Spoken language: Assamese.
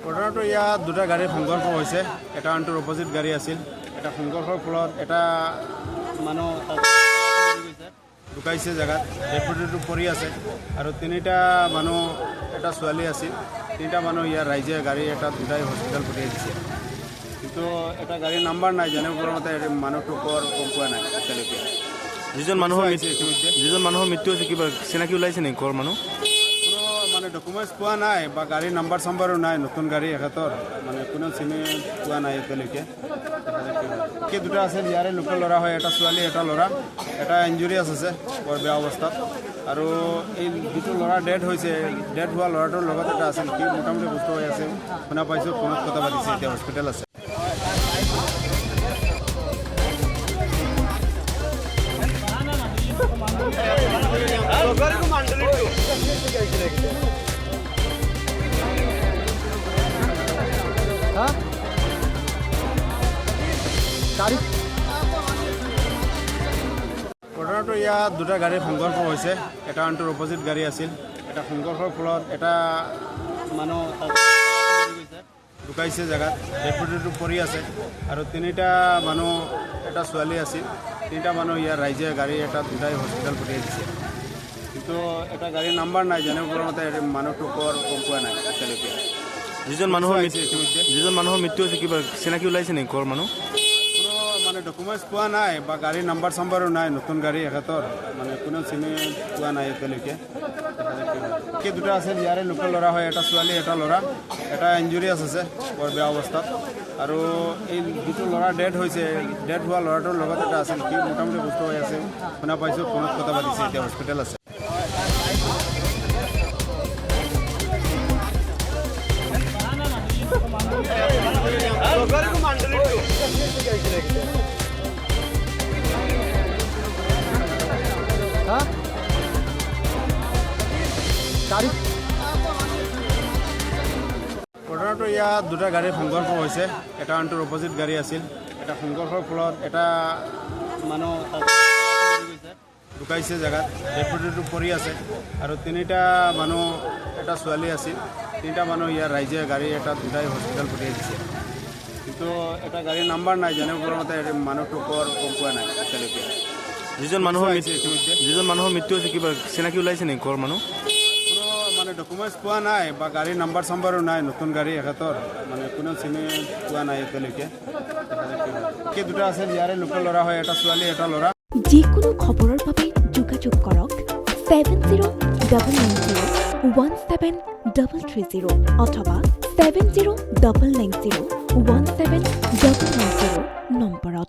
ঘটনাটো ইয়াত দুটা গাড়ীৰ সংঘৰ্ষ হৈছে। এটা আনটোৰ অপজিট গাড়ী আছিল। এটা সংঘৰ্ষৰ ফলত এটা মানুহ ঢুকাইছে জেগাত, ডেড পৰি আছে আৰু তিনিটা মানুহ, এটা ছোৱালী আছিল। তিনিটা মানুহ ইয়াৰ ৰাইজে গাড়ী এটা দুটাই হস্পিটেল পঠিয়াই দিছে, কিন্তু এটা গাড়ীৰ নাম্বাৰ নাই। জানিব পৰা মতে মানুহটো গম পোৱা নাই এতিয়ালৈকে। যিজন মানুহৰ মৃত্যু হৈছে কিবা চিনাকি ওলাইছে নেকি ঘৰৰ মানুহ? কোনো মানে ডকুমেণ্টছ পোৱা নাই বা গাড়ীৰ নাম্বাৰ চাম্বাৰো নাই। নতুন গাড়ী এখেতৰ মানে কোনো চিনি পোৱা নাই এতিয়ালৈকে। দুটা আছিল ইয়াৰে লোকেল ল'ৰা হয়, এটা ছোৱালী এটা ল'ৰা। এটা ইঞ্জুৰিয়াছ আছে বৰ বেয়া অৱস্থাত, আৰু এই যিটো ল'ৰা ডেড হৈছে, ডেড হোৱা ল'ৰাটোৰ লগত এটা আছিল, সি মোটামুটি সুস্থ হৈ আছে শুনা পাইছোঁ। ফোনত কথা পাতিছে, এতিয়া হস্পিটেল আছে। ঘটনাটো ইয়াত দুটা গাড়ীৰ সংঘৰ্ষ হৈছে। এটা আনটোৰ অপজিট গাড়ী আছিল। এটা সংঘৰ্ষৰ ফলত এটা মানুহ ঢুকাইছে জেগাত, ডেড পৰি আছে আৰু তিনিটা মানুহ, এটা ছোৱালী আছিল। তিনিটা মানুহ ইয়াৰ ৰাইজে গাড়ী এটা দুটাই হস্পিটেল পঠিয়াই দিছে, কিন্তু এটা গাড়ীৰ নাম্বাৰ নাই। জানিব পৰা মতে মানুহটো গম পোৱা নাই এতিয়ালৈকে। যিজন মানুহৰ মৃত্যু হৈছে কিবা চিনাকি ওলাইছে নেকি ঘৰৰ মানুহ? কোনো মানে ডকুমেণ্টছ পোৱা নাই বা গাড়ীৰ নাম্বাৰ চাম্বাৰো নাই। নতুন গাড়ী এখেতৰ মানে কোনো চিনি পোৱা নাই এতিয়ালৈকে। দুটা আছিল ইয়াৰে লোকেল ল'ৰা হয়, এটা ছোৱালী এটা ল'ৰা। এটা ইঞ্জুৰিয়াছ আছে বৰ বেয়া অৱস্থাত, আৰু এই যিটো ল'ৰা ডেড হৈছে, ডেড হোৱা ল'ৰাটোৰ লগত এটা আছিল, সি মোটামুটি সুস্থ হৈ আছে শুনা পাইছোঁ। ফোনত কথা পাতিছে, এতিয়া হস্পিটেল আছে। ঘটনাটো ইয়াত দুটা গাড়ীৰ সংঘৰ্ষ হৈছে। এটা আনটোৰ অপজিট গাড়ী আছিল। এটা সংঘৰ্ষৰ ফলত এটা মানুহ ঢুকাইছে জেগাত, ডেড পৰি আছে আৰু তিনিটা মানুহ, এটা ছোৱালী আছিল। তিনিটা মানুহ ইয়াৰ ৰাইজে গাড়ী এটা দুটাই হস্পিটেল পঠিয়াই দিছে, কিন্তু এটা গাড়ীৰ নাম্বাৰ নাই। জানিব পৰা মতে মানুহটো গম পোৱা নাই এতিয়ালৈকে। যিজন মানুহৰ মৃত্যু হৈছে কিবা চিনাকি ওলাইছে নেকি ঘৰৰ মানুহ? কোনো মানে ডকুমেণ্টছ পোৱা নাই বা গাড়ীৰ নাম্বাৰ চাম্বাৰো নাই। নতুন গাড়ী এখেতৰ মানে কোনো চিনি পোৱা নাই এতিয়ালৈকে। দুটা আছিল ইয়াৰে লোকেল ল'ৰা হয়, এটা ছোৱালী এটা ল'ৰা। যিকোনো খবৰৰ বাবে যোগাযোগ কৰক 7090173330 অথবা 709017901790 নম্বৰত।